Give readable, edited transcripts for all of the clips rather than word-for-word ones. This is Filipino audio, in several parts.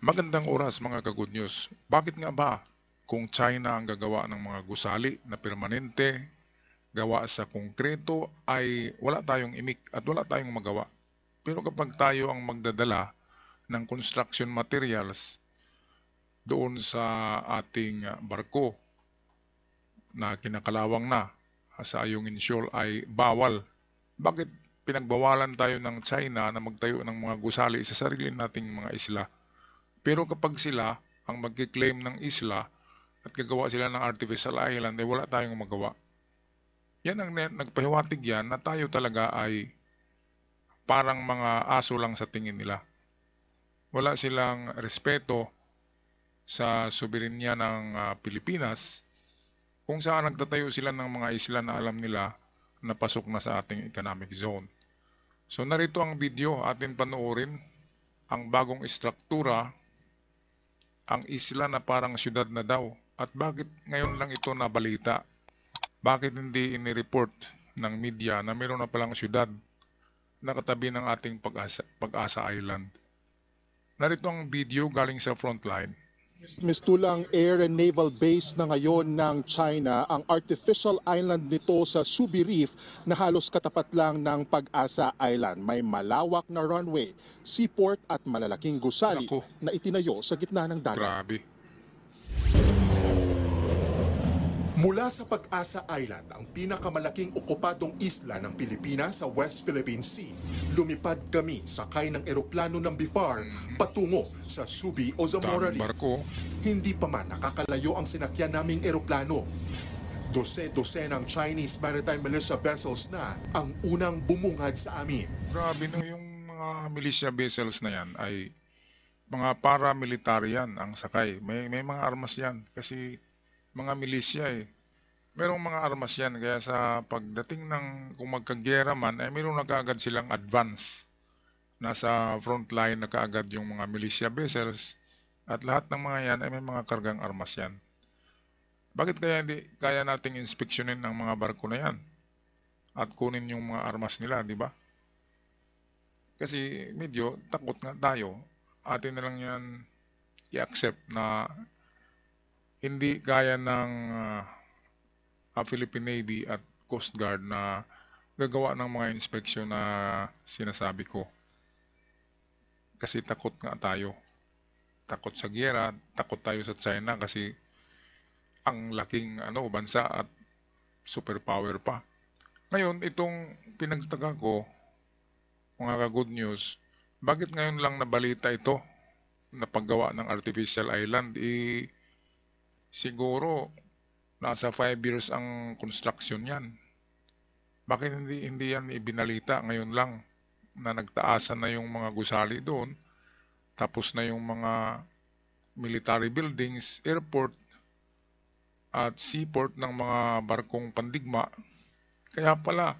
Magandang oras mga ka-good news. Bakit nga ba kung China ang gagawa ng mga gusali na permanente, gawa sa konkreto ay wala tayong imik at wala tayong magawa. Pero kapag tayo ang magdadala ng construction materials doon sa ating barko na kinakalawang na sa Ayungin Shoal ay bawal. Bakit pinagbawalan tayo ng China na magtayo ng mga gusali sa sarili nating mga isla? Pero kapag sila ang magkiklaim ng isla at gagawa sila ng artificial island, ay wala tayong magawa. Yan ang nagpahiwatig yan na tayo talaga ay parang mga aso lang sa tingin nila. Wala silang respeto sa soberenya ng Pilipinas kung saan nagtatayo sila ng mga isla na alam nila na pasok na sa ating economic zone. So narito ang video, atin panoorin ang bagong istruktura, ang isla na parang syudad na daw. At bakit ngayon lang ito nabalita? Bakit hindi inireport ng media na meron na palang syudad na katabi ng ating Pag-asa Island? Narito ang video galing sa Frontline. Mistulang air and naval base na ngayon ng China ang artificial island nito sa Subi Reef na halos katapat lang ng Pag-asa Island. May malawak na runway, seaport at malalaking gusali na itinayo sa gitna ng dagat. Grabe. Mula sa Pag-asa Island, ang pinakamalaking okupadong isla ng Pilipinas sa West Philippine Sea, lumipad kami sakay ng eroplano ng BIFAR patungo sa Subi o Zamora Reef. Hindi pa man nakakalayo ang sinakyan naming eroplano. Dose-dose ng Chinese Maritime Militia vessels na ang unang bumungad sa amin. Grabe no, yung mga militia vessels na yan ay mga paramilitary yan ang sakay. May mga armas yan kasi mga milisya eh. Merong mga armas yan kaya sa pagdating ng kung magkagera man ay meron na kaagad silang advance. Nasa front line na kaagad yung mga militia vessels at lahat ng mga yan ay may mga kargang armas yan. Bakit kaya hindi kaya nating inspeksyonin ang mga barko na yan at kunin yung mga armas nila, di ba? Kasi medyo takot nga tayo. Atin na lang yan i-accept na hindi kaya ng Philippine Navy at Coast Guard na gagawa ng mga inspeksyon na sinasabi ko. Kasi takot nga tayo. Takot sa giyera, takot tayo sa China kasi ang laking bansa at superpower pa. Ngayon, itong pinagtaka ko, mga ka-good news, bakit ngayon lang nabalita ito na paggawa ng artificial island? Siguro nasa 5 years ang construction yan. Bakit hindi yan ibinalita ngayon lang na nagtaasan na yung mga gusali doon, tapos na yung mga military buildings, airport, at seaport ng mga barkong pandigma. Kaya pala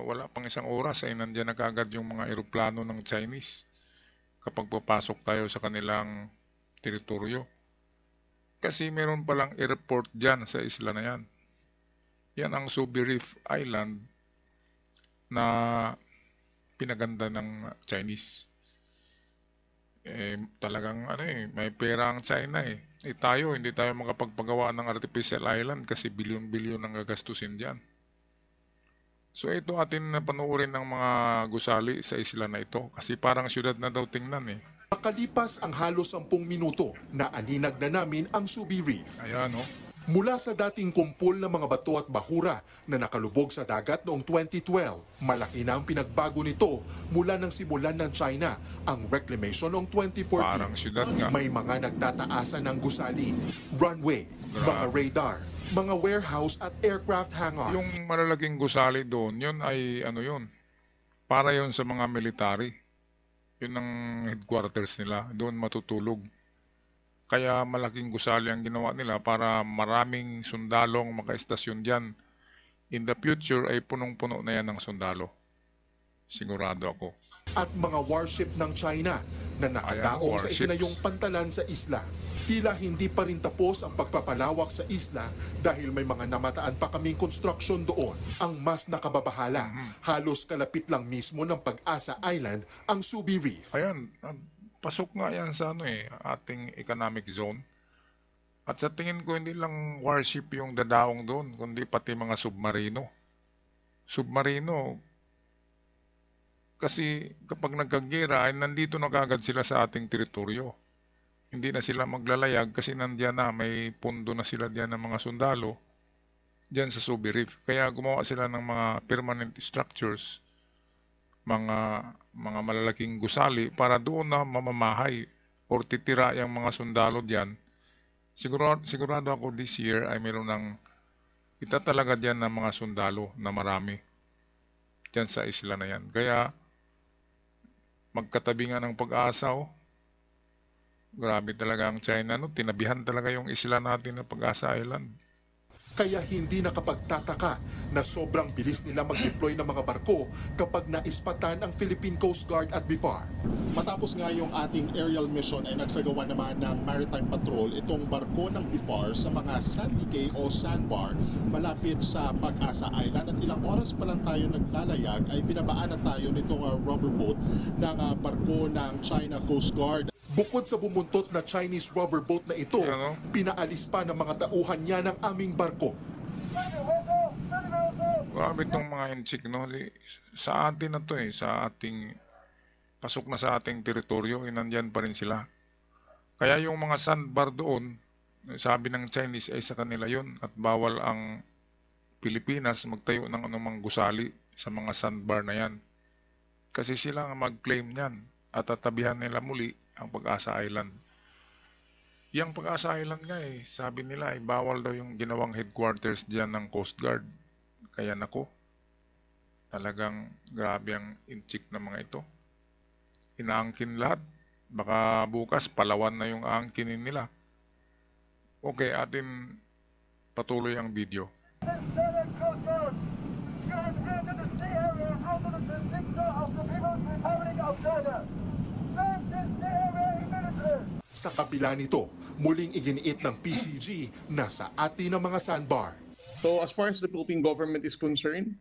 wala pang isang oras ay nandiyan na kaagad yung mga eroplano ng Chinese kapag papasok tayo sa kanilang teritoryo. Kasi meron palang airport dyan sa isla na yan. Yan ang Subi Reef Island na pinaganda ng Chinese. Talagang may pera ang China eh. Tayo, hindi tayo makapagpagawa ng artificial island kasi bilyon-bilyon ang gagastusin dyan. So ito atin na panoorin ng mga gusali sa isla na ito kasi parang syudad na daw tingnan eh. Makalipas ang halos 10 minuto na aninag na namin ang Subi Reef. Ayan Mula sa dating kumpol ng mga bato at bahura na nakalubog sa dagat noong 2012, malaki na ang pinagbago nito mula nang simulan ng China ang reclamation noong 2014. Parang syudad nga. May mga nagtataasan ng gusali, runway, mga radar, mga warehouse at aircraft hangar. Yung malalaking gusali doon, yun ay yun? Para yun sa mga military. Yun ang headquarters nila. Doon matutulog. Kaya malaking gusali ang ginawa nila para maraming sundalong makaestasyon dyan. In the future ay punong-puno na yan ng sundalo. Sigurado ako. At mga warship ng China na nakadaong sa itinayong pantalan sa isla. Tila hindi pa rin tapos ang pagpapalawak sa isla dahil may mga namataan pa kaming construction doon. Ang mas nakababahala, halos kalapit lang mismo ng Pag-asa Island ang Subi Reef. Ayan, pasok nga yan sa ating economic zone. At sa tingin ko hindi lang warship yung dadaong doon, kundi pati mga submarino. Submarino, kasi kapag nagkagera ay nandito na kagad sila sa ating teritoryo. Hindi na sila maglalayag kasi nandiyan na, may pundo na sila diyan ng mga sundalo diyan sa Subi Reef. Kaya gumawa sila ng mga permanent structures, mga malalaking gusali para doon na mamamahay or titira yung mga sundalo diyan. Sigurado ako this year ay meron ng itatalaga diyan ng mga sundalo na marami diyan sa isla na yan. Kaya magkatabi nga ng Pag-asa. Grabe talaga ang China, no? Tinabihan talaga yung isla natin ng Pag-asa Island. Kaya hindi nakapagtataka na sobrang bilis nila mag-deploy ng mga barko kapag naispatan ang Philippine Coast Guard at BIFAR. Matapos nga yung ating aerial mission ay nagsagawa naman ng maritime patrol itong barko ng BIFAR sa mga sandy cay o sandbar malapit sa Pag-asa Island, at ilang oras pa lang tayo naglalayag ay binabaan na tayo nitong rubber boat ng barko ng China Coast Guard. Bukod sa bumuntot na Chinese rubber boat na ito, Ano? pinaalis pa ng mga tauhan niya ng aming barko. Grabe itong mga inchik, no? Sa atin na to sa ating, pasok na sa ating teritoryo, nandyan pa rin sila. Kaya yung mga sandbar doon, sabi ng Chinese ay sa kanila yun, at bawal ang Pilipinas magtayo ng anumang gusali sa mga sandbar na yan. Kasi sila ang mag-claim niyan at tatabihan nila muli ang Pag-asa Island. Yang Pag-asa Island nga sabi nila ay bawal daw yung ginawang headquarters diyan ng Coast Guard. Kaya nako, talagang grabe ang inchik ng mga ito. Inaangkin lahat. Baka bukas palawan na yung aangkinin nila. Okay, atin patuloy ang video. Australian Coast Guard, you have entered the sea area under the jurisdiction of the People's Republic of China. Leave this sea area immediately. Sa kabila nito, muling iginiit ng PCG na sa atin ang mga sandbar. So as far as the Philippine government is concerned,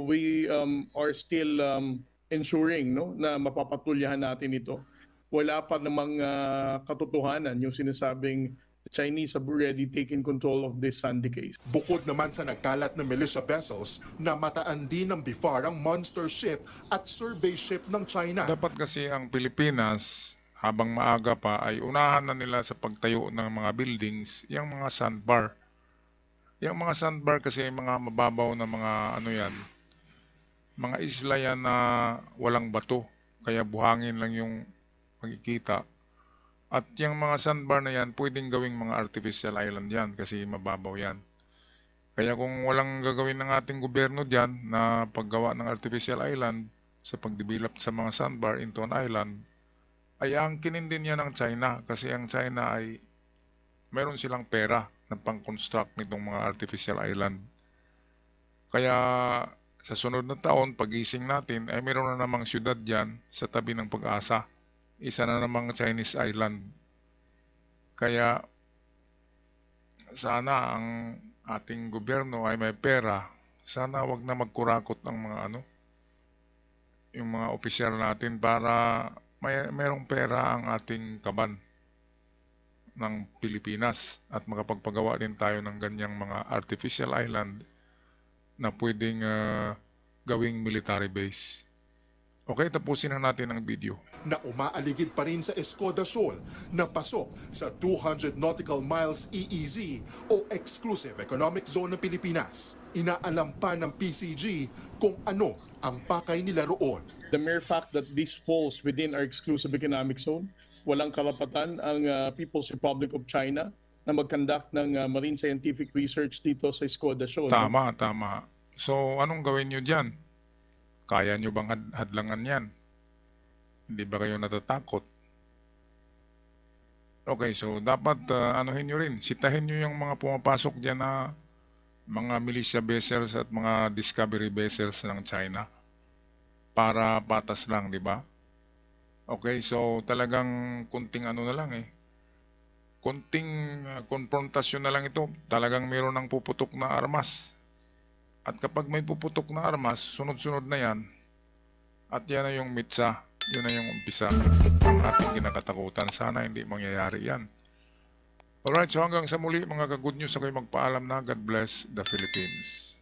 we are still ensuring na mapapatulyahan natin ito. Wala pa namang katotohanan yung sinasabing the Chinese have already taken control of this sandy cay. Bukod naman sa nagkalat na militia vessels, namataan din ng BIFAR ang monster ship at survey ship ng China. Dapat kasi ang Pilipinas, habang maaga pa, ay unahan na nila sa pagtayo ng mga buildings, yung mga sandbar. Yung mga sandbar kasi mga mababaw na mga mga isla yan na walang bato. Kaya buhangin lang yung makikita. At yung mga sandbar na yan, pwedeng gawing mga artificial island yan kasi mababaw yan. Kaya kung walang gagawin ng ating gobyerno dyan na paggawa ng artificial island sa pagdevelop sa mga sandbar into an island, ay angkinin din yan ng China kasi ang China ay meron silang pera na pang-construct nitong mga artificial island. Kaya sa sunod na taon, pagising natin, ay meron na namang syudad dyan sa tabi ng Pag-asa. Isa na namang Chinese island. Kaya sana ang ating gobyerno ay may pera. Sana wag na magkurakot ang mga yung mga opisyal natin para mayroong pera ang ating kaban ng Pilipinas at makapagpagawa din tayo ng ganyang mga artificial island na pwedeng gawing military base. Okay, tapusin na natin ang video. Na umaaligid pa rin sa Escoda Shoal na pasok sa 200 nautical miles EEZ o Exclusive Economic Zone ng Pilipinas. Inaalam pa ng PCG kung ano ang pakay nila roon. The mere fact that this falls within our exclusive economic zone, walang karapatan ang People's Republic of China na mag-conduct ng marine scientific research dito sa Escoda Shoal. Tama. So, anong gawin nyo dyan? Kaya nyo bang hadlangan yan? Hindi ba kayo natatakot? Okay, so dapat anuhin nyo rin. Sitahin nyo yung mga pumapasok dyan na mga militia vessels at mga discovery vessels ng China. Para patas lang, di ba? Okay, so talagang kunting na lang kunting konfrontasyon na lang ito. Talagang meron ng puputok na armas. At kapag may puputok na armas, sunod-sunod na yan. At yan na yung mitsa Yun na yung umpisa ng ating kinakatakutan. Sana hindi mangyayari yan. Alright, so hanggang sa muli mga ka-good news, ako'y magpaalam na. God bless the Philippines.